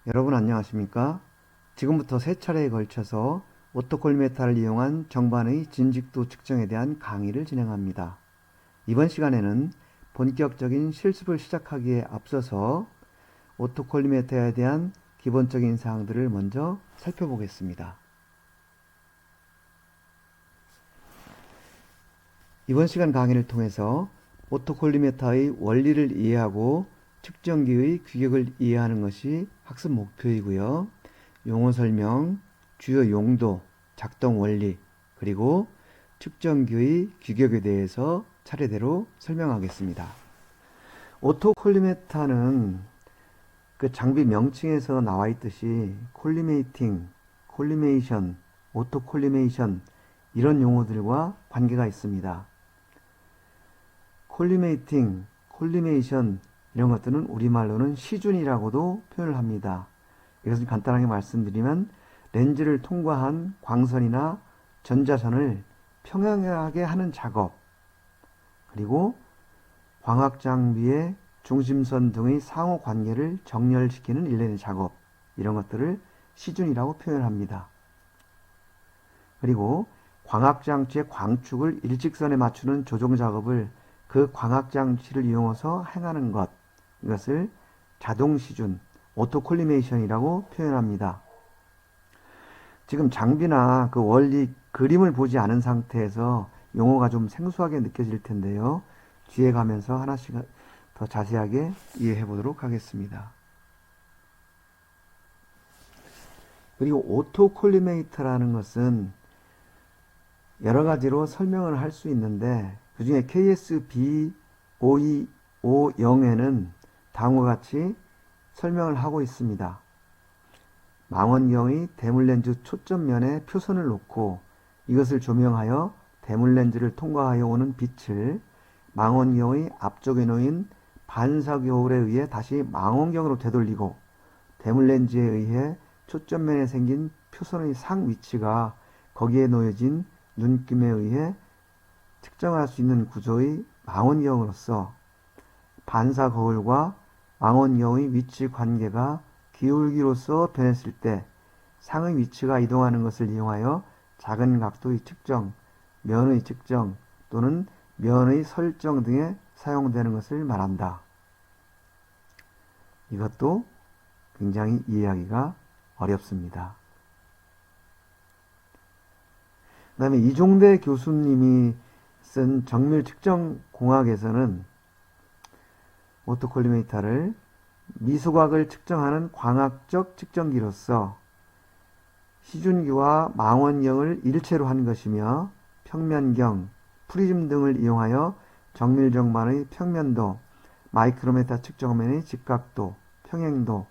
여러분 안녕하십니까? 지금부터 세 차례에 걸쳐서 오토콜리메타를 이용한 정반의 진직도 측정에 대한 강의를 진행합니다. 이번 시간에는 본격적인 실습을 시작하기에 앞서서 오토콜리메타에 대한 기본적인 사항들을 먼저 살펴보겠습니다. 이번 시간 강의를 통해서 오토콜리메타의 원리를 이해하고 측정기의 규격을 이해하는 것이 학습 목표이고요. 용어 설명, 주요 용도, 작동 원리, 그리고 측정기의 규격에 대해서 차례대로 설명하겠습니다. 오토콜리메타는 그 장비 명칭에서 나와 있듯이 콜리메이팅, 콜리메이션, 오토콜리메이션 이런 용어들과 관계가 있습니다. 콜리메이팅, 콜리메이션 이런 것들은 우리말로는 시준이라고도 표현을 합니다. 이것을 간단하게 말씀드리면 렌즈를 통과한 광선이나 전자선을 평행하게 하는 작업, 그리고 광학장비의 중심선 등의 상호 관계를 정렬시키는 일련의 작업, 이런 것들을 시준이라고 표현합니다. 그리고 광학장치의 광축을 일직선에 맞추는 조정 작업을 그 광학장치를 이용해서 행하는 것, 이것을 자동시준, 오토콜리메이션이라고 표현합니다. 지금 장비나 그 원리 그림을 보지 않은 상태에서 용어가 좀 생소하게 느껴질 텐데요. 뒤에 가면서 하나씩 더 자세하게 이해해 보도록 하겠습니다. 그리고 오토콜리메이터라는 것은 여러 가지로 설명을 할 수 있는데 그 중에 KSB5250에는 다음과 같이 설명을 하고 있습니다. 망원경의 대물렌즈 초점면에 표선을 놓고 이것을 조명하여 대물렌즈를 통과하여 오는 빛을 망원경의 앞쪽에 놓인 반사거울에 의해 다시 망원경으로 되돌리고 대물렌즈에 의해 초점면에 생긴 표선의 상 위치가 거기에 놓여진 눈금에 의해 측정할 수 있는 구조의 망원경으로서 반사 거울과 망원경의 위치 관계가 기울기로서 변했을 때 상의 위치가 이동하는 것을 이용하여 작은 각도의 측정, 면의 측정 또는 면의 설정 등에 사용되는 것을 말한다. 이것도 굉장히 이해하기가 어렵습니다. 그 다음에 이종대 교수님이 쓴 정밀 측정 공학에서는 오토콜리메이터를 미소각을 측정하는 광학적 측정기로서 시준기와 망원경을 일체로 한 것이며 평면경, 프리즘 등을 이용하여 정밀 정반의 평면도, 마이크로메타 측정면의 직각도, 평행도,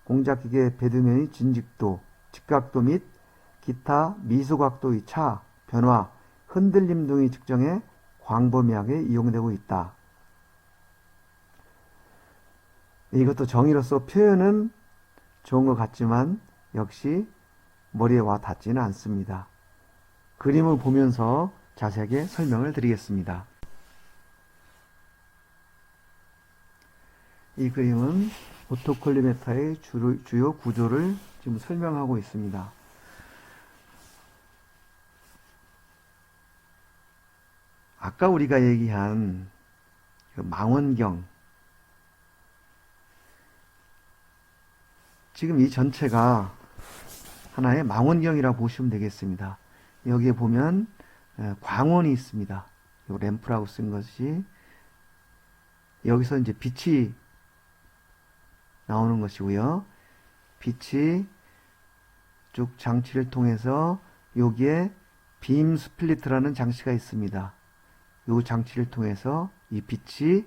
공작기계 배드면의 진직도, 직각도 및 기타 미소각도의 차, 변화, 흔들림 등의 측정에 광범위하게 이용되고 있다. 이것도 정의로서 표현은 좋은 것 같지만 역시 머리에 와 닿지는 않습니다. 그림을 보면서 자세하게 설명을 드리겠습니다. 이 그림은 오토콜리메타의 주요 구조를 지금 설명하고 있습니다. 아까 우리가 얘기한 그 망원경, 지금 이 전체가 하나의 망원경이라고 보시면 되겠습니다. 여기에 보면 광원이 있습니다. 이 램프라고 쓴 것이 여기서 이제 빛이 나오는 것이고요. 빛이 쭉 장치를 통해서 여기에 빔 스플리트라는 장치가 있습니다. 이 장치를 통해서 이 빛이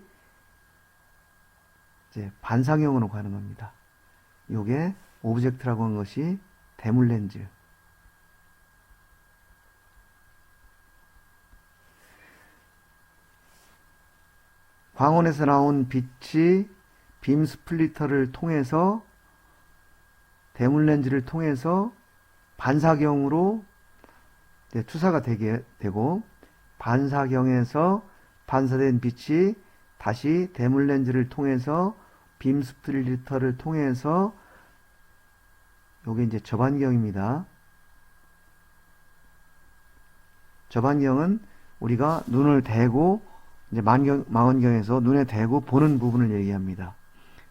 이제 반사경으로 가는 겁니다. 요게 오브젝트라고 하는 것이 대물렌즈. 광원에서 나온 빛이 빔 스플리터를 통해서 대물렌즈를 통해서 반사경으로 투사가 되게 되고 반사경에서 반사된 빛이 다시 대물렌즈를 통해서 빔 스플리터를 통해서 요게 이제 접안경입니다. 접안경은 우리가 눈을 대고 이제 망원경에서 눈에 대고 보는 부분을 얘기합니다.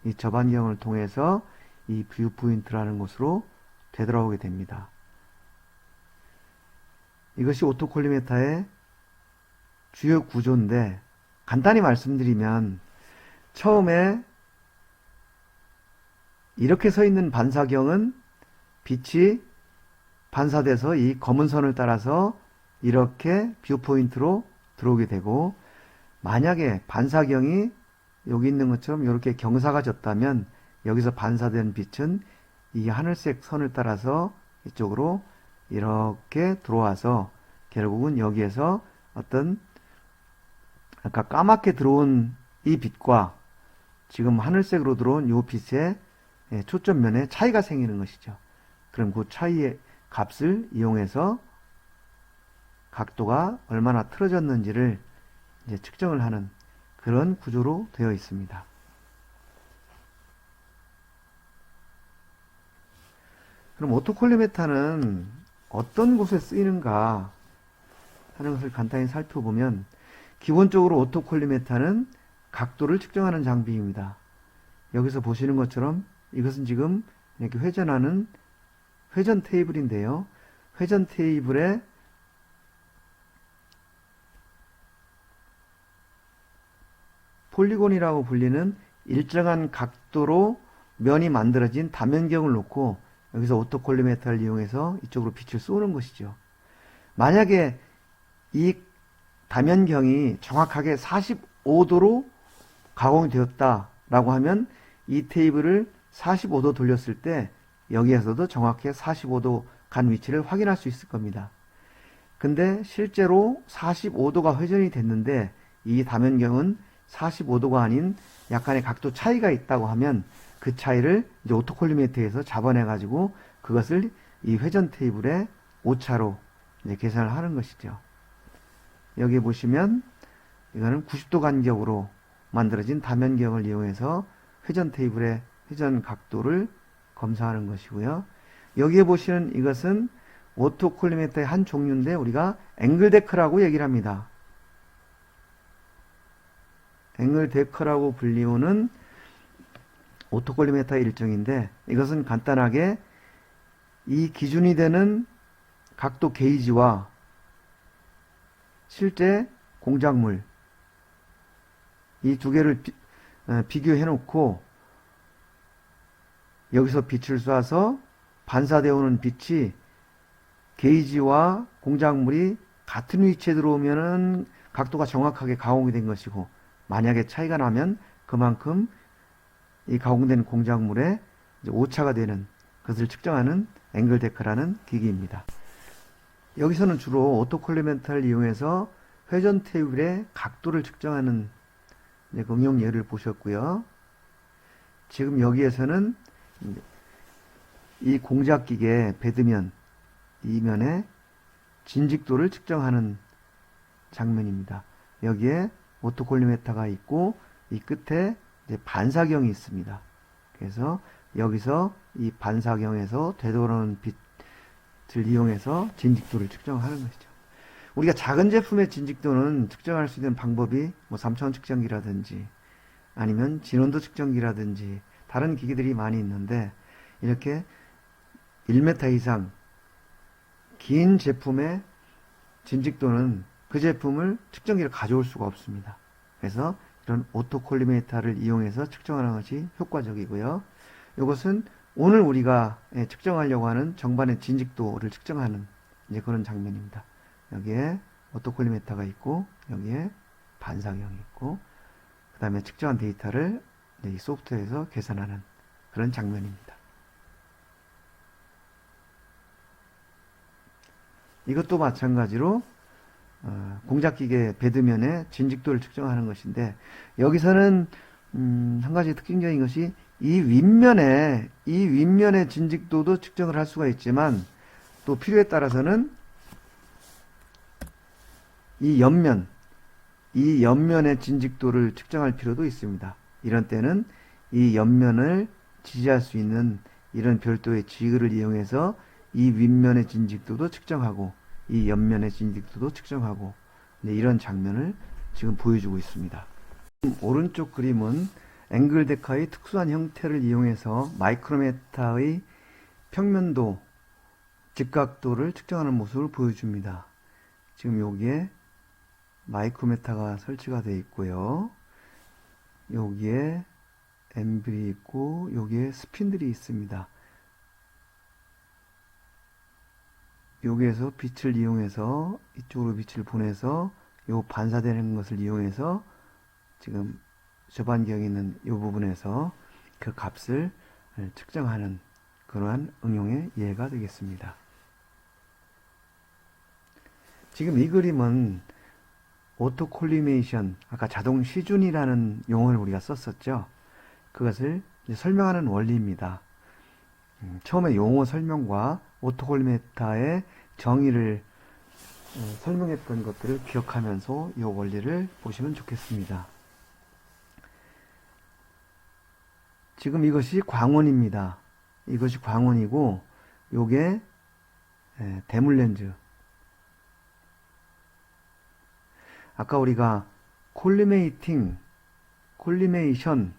이 접안경을 통해서 이 뷰 포인트라는 곳으로 되돌아오게 됩니다. 이것이 오토콜리메타의 주요 구조인데, 간단히 말씀드리면 처음에 이렇게 서 있는 반사경은 빛이 반사돼서 이 검은 선을 따라서 이렇게 뷰 포인트로 들어오게 되고, 만약에 반사경이 여기 있는 것처럼 이렇게 경사가 졌다면 여기서 반사된 빛은 이 하늘색 선을 따라서 이쪽으로 이렇게 들어와서 결국은 여기에서 어떤 아까 까맣게 들어온 이 빛과 지금 하늘색으로 들어온 이 빛의 초점면에 차이가 생기는 것이죠. 그럼 그 차이의 값을 이용해서 각도가 얼마나 틀어졌는지를 이제 측정을 하는 그런 구조로 되어 있습니다. 그럼 오토콜리메타는 어떤 곳에 쓰이는가 하는 것을 간단히 살펴보면, 기본적으로 오토콜리메타는 각도를 측정하는 장비입니다. 여기서 보시는 것처럼 이것은 지금 이렇게 회전하는 회전 테이블인데요. 회전 테이블에 폴리곤이라고 불리는 일정한 각도로 면이 만들어진 다면경을 놓고 여기서 오토콜리메타를 이용해서 이쪽으로 빛을 쏘는 것이죠. 만약에 이 다면경이 정확하게 45도로 가공이 되었다라고 하면 이 테이블을 45도 돌렸을 때 여기에서도 정확히 45도 간 위치를 확인할 수 있을 겁니다. 근데 실제로 45도가 회전이 됐는데 이 다면경은 45도가 아닌 약간의 각도 차이가 있다고 하면 그 차이를 이제 오토콜리메터에서 잡아내 가지고 그것을 이 회전 테이블의 오차로 이제 계산을 하는 것이죠. 여기 보시면 이거는 90도 간격으로 만들어진 다면경을 이용해서 회전 테이블의 회전 각도를 검사하는 것이고요. 여기에 보시는 이것은 오토콜리메터의 한 종류인데 우리가 앵글 데커라고 얘기를 합니다. 앵글 데커라고 불리우는 오토콜리메터의 일종인데, 이것은 간단하게 이 기준이 되는 각도 게이지와 실제 공작물 이 두 개를 비교해 놓고 여기서 빛을 쏴서 반사되어 오는 빛이 게이지와 공작물이 같은 위치에 들어오면은 각도가 정확하게 가공이 된 것이고, 만약에 차이가 나면 그만큼 이 가공된 공작물에 이제 오차가 되는 것을 측정하는 앵글 데커라는 기기입니다. 여기서는 주로 오토콜리메터를 이용해서 회전 테이블의 각도를 측정하는 응용 예를 보셨고요. 지금 여기에서는 이 공작기계 베드면 이면의 진직도를 측정하는 장면입니다. 여기에 오토콜리메터가 있고 이 끝에 이제 반사경이 있습니다. 그래서 여기서 이 반사경에서 되돌아오는 빛을 이용해서 진직도를 측정하는 것이죠. 우리가 작은 제품의 진직도는 측정할 수 있는 방법이 뭐 3차원 측정기라든지 아니면 진원도 측정기라든지 다른 기기들이 많이 있는데, 이렇게 1m 이상 긴 제품의 진직도는 그 제품을 측정기를 가져올 수가 없습니다. 그래서 이런 오토콜리메터를 이용해서 측정하는 것이 효과적이고요. 이것은 오늘 우리가 측정하려고 하는 정반의 진직도를 측정하는 이제 그런 장면입니다. 여기에 오토콜리메터가 있고 여기에 반사경이 있고 그 다음에 측정한 데이터를 이 소프트웨어에서 계산하는 그런 장면입니다. 이것도 마찬가지로 공작기계 베드면의 진직도를 측정하는 것인데, 여기서는 한 가지 특징적인 것이 이 윗면의 진직도도 측정을 할 수가 있지만, 또 필요에 따라서는 이 옆면의 진직도를 측정할 필요도 있습니다. 이런 때는 이 옆면을 지지할 수 있는 이런 별도의 지그를 이용해서 이 윗면의 진직도도 측정하고 이 옆면의 진직도도 측정하고 이런 장면을 지금 보여주고 있습니다. 오른쪽 그림은 앵글 데카의 특수한 형태를 이용해서 마이크로메타의 평면도, 직각도를 측정하는 모습을 보여줍니다. 지금 여기에 마이크로메타가 설치가 되어 있고요. 여기에 엠블이 있고 여기에 스핀들이 있습니다. 여기에서 빛을 이용해서 이쪽으로 빛을 보내서 요 반사되는 것을 이용해서 지금 저반경에 있는 이 부분에서 그 값을 측정하는 그러한 응용의 예가 되겠습니다. 지금 이 그림은 오토콜리메이션, 아까 자동 시준이라는 용어를 우리가 썼었죠. 그것을 설명하는 원리입니다. 처음에 용어 설명과 오토콜리메타의 정의를 설명했던 것들을 기억하면서 이 원리를 보시면 좋겠습니다. 지금 이것이 광원입니다. 이것이 광원이고 요게 대물렌즈. 아까 우리가 콜리메이팅, 콜리메이션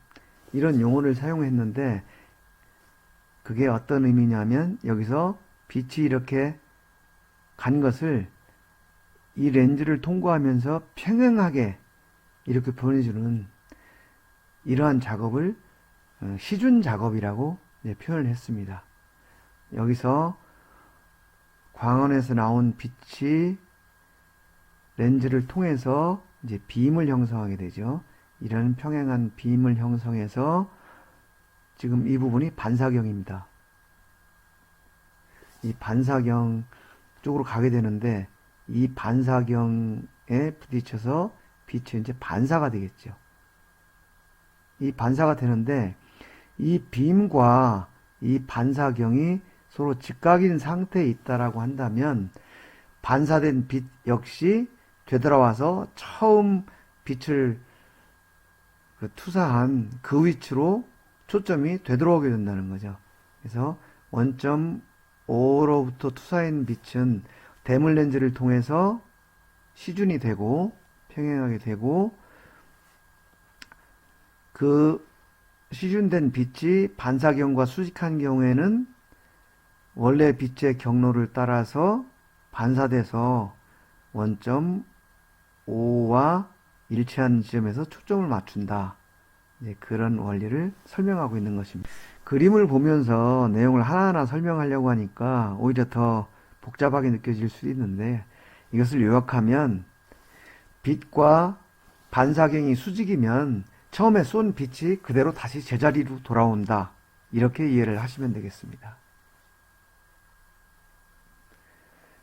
이런 용어를 사용했는데 그게 어떤 의미냐면 여기서 빛이 이렇게 간 것을 이 렌즈를 통과하면서 평행하게 이렇게 보내주는 이러한 작업을 시준 작업이라고 표현을 했습니다. 여기서 광원에서 나온 빛이 렌즈를 통해서 이제 빔을 형성하게 되죠. 이런 평행한 빔을 형성해서 지금 이 부분이 반사경입니다. 이 반사경 쪽으로 가게 되는데 이 반사경에 부딪혀서 빛이 이제 반사가 되겠죠. 이 반사가 되는데 이 빔과 이 반사경이 서로 직각인 상태에 있다라고 한다면 반사된 빛 역시 되돌아와서 처음 빛을 투사한 그 위치로 초점이 되돌아오게 된다는 거죠. 그래서 원점 O로부터 투사한 빛은 대물 렌즈를 통해서 시준이 되고 평행하게 되고 그 시준된 빛이 반사경과 수직한 경우에는 원래 빛의 경로를 따라서 반사돼서 원점 O와 일치한 지점에서 초점을 맞춘다. 그런 원리를 설명하고 있는 것입니다. 그림을 보면서 내용을 하나하나 설명하려고 하니까 오히려 더 복잡하게 느껴질 수 있는데 이것을 요약하면 빛과 반사경이 수직이면 처음에 쏜 빛이 그대로 다시 제자리로 돌아온다. 이렇게 이해를 하시면 되겠습니다.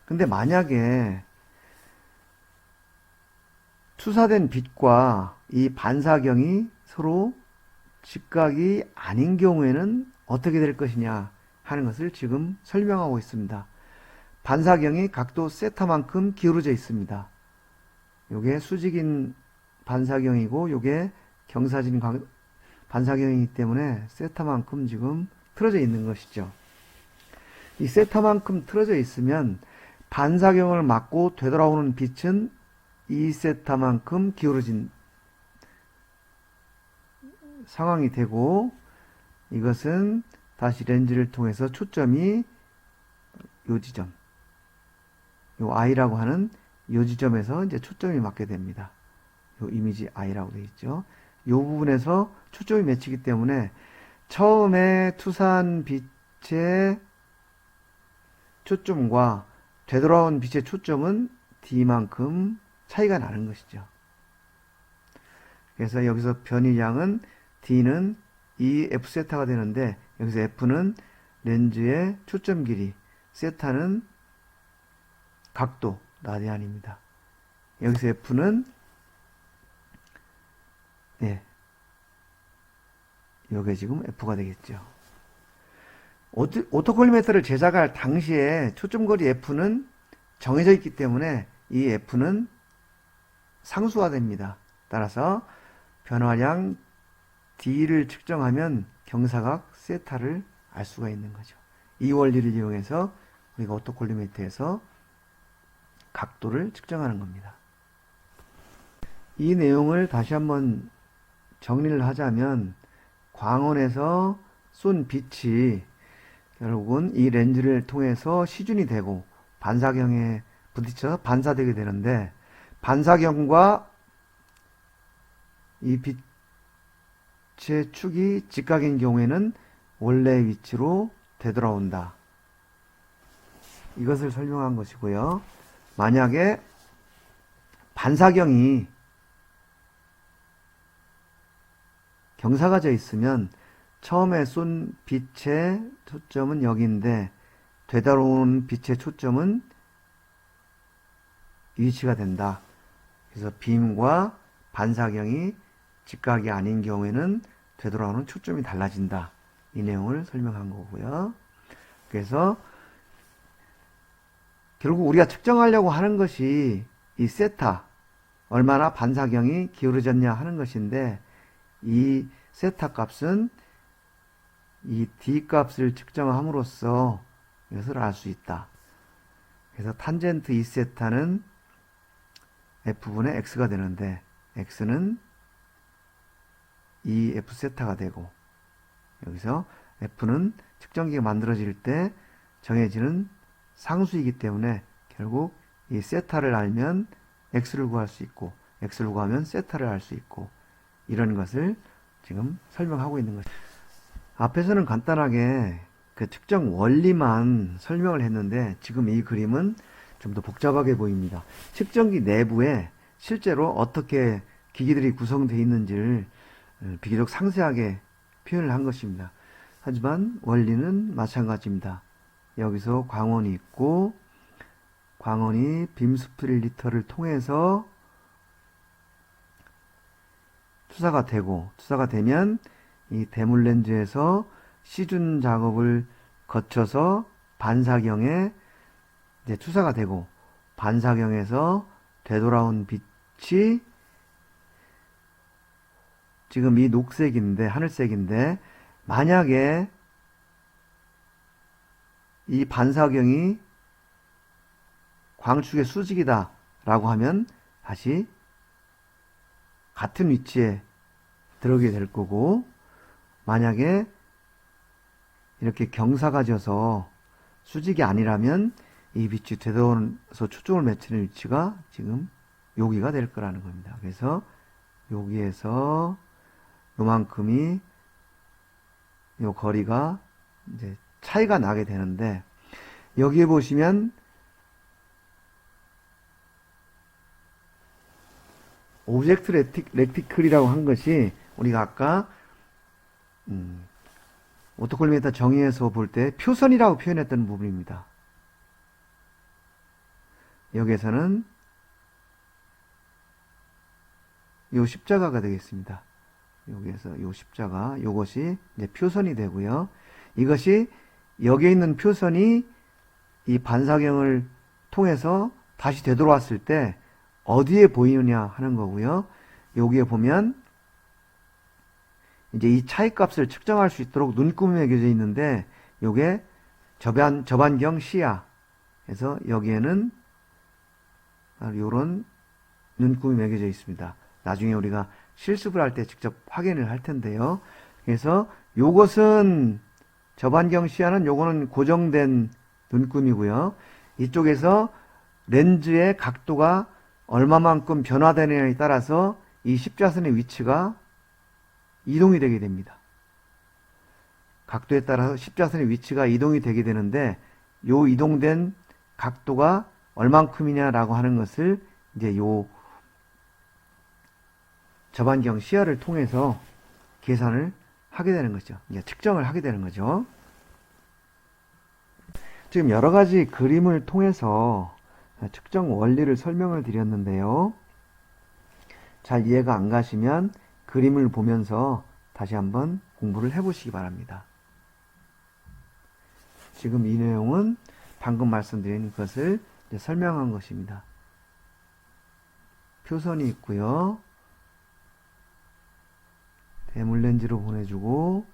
근데 만약에 투사된 빛과 이 반사경이 서로 직각이 아닌 경우에는 어떻게 될 것이냐 하는 것을 지금 설명하고 있습니다. 반사경이 각도 세타만큼 기울어져 있습니다. 요게 수직인 반사경이고 요게 경사진 반사경이기 때문에 세타만큼 지금 틀어져 있는 것이죠. 이 세타만큼 틀어져 있으면 반사경을 맞고 되돌아오는 빛은 2세타만큼 기울어진 상황이 되고 이것은 다시 렌즈를 통해서 초점이 요 지점, 요 I라고 하는 요 지점에서 이제 초점이 맞게 됩니다. 요 이미지 I라고 되어 있죠. 요 부분에서 초점이 맺히기 때문에 처음에 투사한 빛의 초점과 되돌아온 빛의 초점은 D만큼 차이가 나는 것이죠. 그래서 여기서 변이량은 D는 2F세타가 되는데 여기서 F는 렌즈의 초점 길이, 세타는 각도, 라디안입니다. 여기서 F는 요게 지금 F가 되겠죠. 오토콜리메터를 제작할 당시에 초점거리 F는 정해져 있기 때문에 이 F는 상수화됩니다. 따라서 변화량 D를 측정하면 경사각 세타를 알 수가 있는 거죠. 이 원리를 이용해서 우리가 오토콜리메이터에서 각도를 측정하는 겁니다. 이 내용을 다시 한번 정리를 하자면 광원에서 쏜 빛이 결국은 이 렌즈를 통해서 시준이 되고 반사경에 부딪혀서 반사되게 되는데, 반사경과 이 빛의 축이 직각인 경우에는 원래의 위치로 되돌아온다. 이것을 설명한 것이고요. 만약에 반사경이 경사가 져 있으면 처음에 쏜 빛의 초점은 여기인데 되돌아오는 빛의 초점은 위치가 된다. 그래서 빔과 반사경이 직각이 아닌 경우에는 되돌아오는 초점이 달라진다. 이 내용을 설명한 거고요. 그래서 결국 우리가 측정하려고 하는 것이 이 세타, 얼마나 반사경이 기울어졌냐 하는 것인데, 이 세타 값은 이 D 값을 측정함으로써 이것을 알 수 있다. 그래서 탄젠트 2세타는 F분의 X가 되는데, X는 2F세타가 되고, 여기서 F는 측정기가 만들어질 때 정해지는 상수이기 때문에 결국 이 세타를 알면 X를 구할 수 있고, X를 구하면 세타를 알 수 있고, 이런 것을 지금 설명하고 있는 것입니다. 앞에서는 간단하게 그 측정 원리만 설명을 했는데, 지금 이 그림은 좀 더 복잡하게 보입니다. 측정기 내부에 실제로 어떻게 기기들이 구성되어 있는지를 비교적 상세하게 표현을 한 것입니다. 하지만 원리는 마찬가지입니다. 여기서 광원이 있고, 광원이 빔 스플리터를 통해서 투사가 되고, 투사가 되면 이 대물 렌즈에서 시준 작업을 거쳐서 반사경에 이제 투사가 되고, 반사경에서 되돌아온 빛이 지금 이 녹색인데, 하늘색인데, 만약에 이 반사경이 광축의 수직이다 라고 하면 다시 같은 위치에 들어오게 될 거고, 만약에 이렇게 경사가 져서 수직이 아니라면 이 빛이 되돌아서 초점을 맺히는 위치가 지금 여기가 될 거라는 겁니다. 그래서 여기에서 요만큼이 요 거리가 이제 차이가 나게 되는데, 여기에 보시면 오브젝트 레티클이라고 한 것이 우리가 아까 오토콜리메이터 정의에서 볼 때 표선이라고 표현했던 부분입니다. 여기에서는 요 십자가가 되겠습니다. 여기에서 요 십자가, 요것이 이제 표선이 되고요. 이것이 여기에 있는 표선이 이 반사경을 통해서 다시 되돌아왔을 때 어디에 보이느냐 하는 거고요. 여기에 보면 이제 이 차이 값을 측정할 수 있도록 눈금이 매겨져 있는데, 요게 저반경 시야. 그래서 여기에는 요런 눈금이 매겨져 있습니다. 나중에 우리가 실습을 할 때 직접 확인을 할 텐데요. 그래서 요것은 저반경 시야는 요거는 고정된 눈금이고요. 이쪽에서 렌즈의 각도가 얼마만큼 변화되느냐에 따라서 이 십자선의 위치가 이동이 되게 됩니다. 각도에 따라서 십자선의 위치가 이동이 되게 되는데, 요 이동된 각도가 얼만큼이냐라고 하는 것을 이제 요 저반경 시야를 통해서 계산을 하게 되는 거죠. 이제 측정을 하게 되는 거죠. 지금 여러 가지 그림을 통해서 측정 원리를 설명을 드렸는데요. 잘 이해가 안 가시면 그림을 보면서 다시 한번 공부를 해보시기 바랍니다. 지금 이 내용은 방금 말씀드린 것을 이제 설명한 것입니다. 표선이 있고요. 대물 렌즈로 보내주고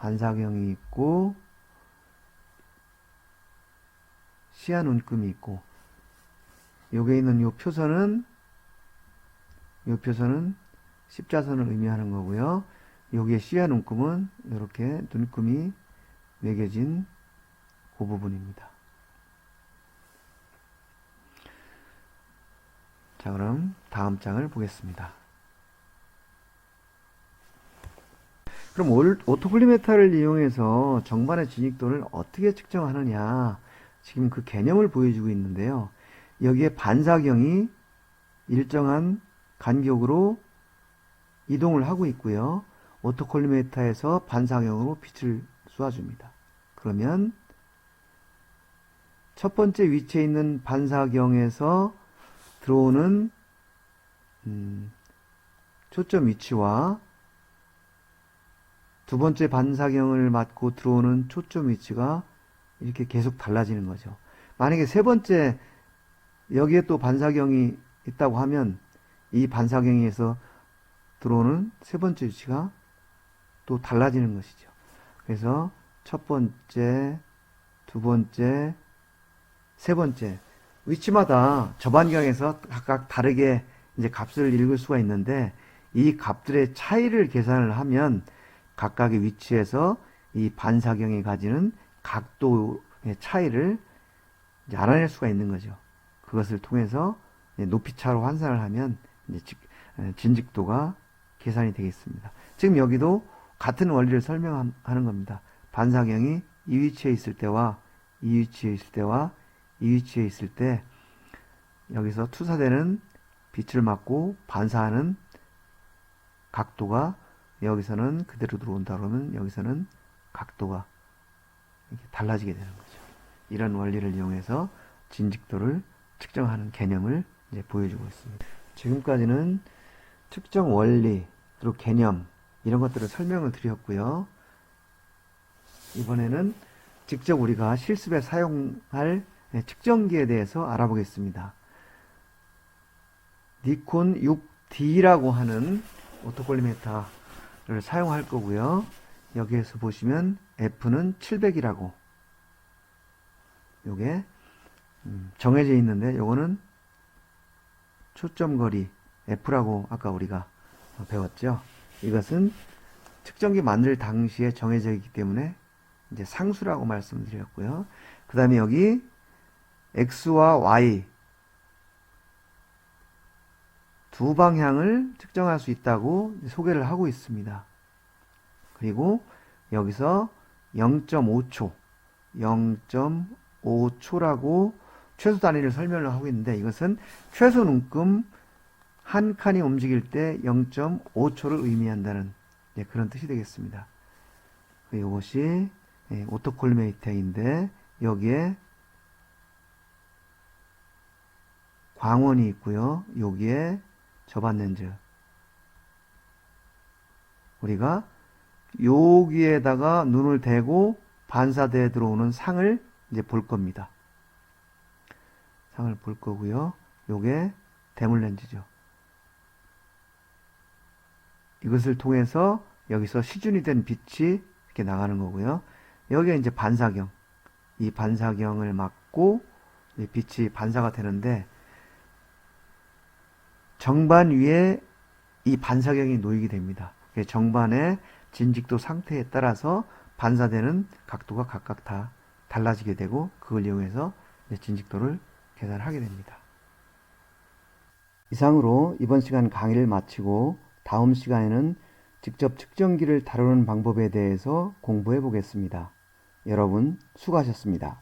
반사경이 있고 시야 눈금이 있고, 여기에 있는 요 표선은 십자선을 의미하는 거고요. 여기에 시야 눈금은 이렇게 눈금이 매겨진 그 부분입니다. 자, 그럼 다음 장을 보겠습니다. 그럼 오토콜리메타를 이용해서 정반의 진익도를 어떻게 측정하느냐, 지금 그 개념을 보여주고 있는데요. 여기에 반사경이 일정한 간격으로 이동을 하고 있고요. 오토콜리메타에서 반사경으로 빛을 쏘아줍니다. 그러면 첫 번째 위치에 있는 반사경에서 들어오는 초점 위치와 두 번째 반사경을 맞고 들어오는 초점 위치가 이렇게 계속 달라지는 거죠. 만약에 세 번째 여기에 또 반사경이 있다고 하면 이 반사경에서 들어오는 세 번째 위치가 또 달라지는 것이죠. 그래서 첫 번째, 두 번째, 세 번째 위치마다 저반경에서 각각 다르게 이제 값을 읽을 수가 있는데, 이 값들의 차이를 계산을 하면 각각의 위치에서 이 반사경이 가지는 각도의 차이를 이제 알아낼 수가 있는 거죠. 그것을 통해서 높이차로 환산을 하면 이제 진직도가 계산이 되겠습니다. 지금 여기도 같은 원리를 설명하는 겁니다. 반사경이 이 위치에 있을 때와 이 위치에 있을 때와 이 위치에 있을 때, 여기서 투사되는 빛을 맞고 반사하는 각도가 여기서는 그대로 들어온다 그러면 여기서는 각도가 이렇게 달라지게 되는 거죠. 이런 원리를 이용해서 진직도를 측정하는 개념을 이제 보여주고 있습니다. 지금까지는 측정 원리, 그리고 개념, 이런 것들을 설명을 드렸고요. 이번에는 직접 우리가 실습에 사용할 측정기에 대해서 알아보겠습니다. 니콘 6D라고 하는 오토콜리메타를 사용할 거고요. 여기에서 보시면 F는 700이라고 요게 정해져 있는데, 요거는 초점거리 F라고 아까 우리가 배웠죠. 이것은 측정기 만들 당시에 정해져 있기 때문에 이제 상수라고 말씀드렸고요. 그 다음에 여기 X와 Y 두 방향을 측정할 수 있다고 소개를 하고 있습니다. 그리고 여기서 0.5초, 0.5초라고 최소 단위를 설명을 하고 있는데, 이것은 최소 눈금 한 칸이 움직일 때 0.5초를 의미한다는 그런 뜻이 되겠습니다. 이것이 오토콜리메이터인데, 여기에 광원이 있고요. 여기에 저반 렌즈. 우리가 여기에다가 눈을 대고 반사대에 들어오는 상을 이제 볼 겁니다. 상을 볼 거고요. 요게 대물 렌즈죠. 이것을 통해서 여기서 시준이 된 빛이 이렇게 나가는 거고요. 여기에 이제 반사경. 이 반사경을 맞고 빛이 반사가 되는데, 정반 위에 이 반사경이 놓이게 됩니다. 정반의 진직도 상태에 따라서 반사되는 각도가 각각 다 달라지게 되고, 그걸 이용해서 진직도를 계산하게 됩니다. 이상으로 이번 시간 강의를 마치고 다음 시간에는 직접 측정기를 다루는 방법에 대해서 공부해 보겠습니다. 여러분 수고하셨습니다.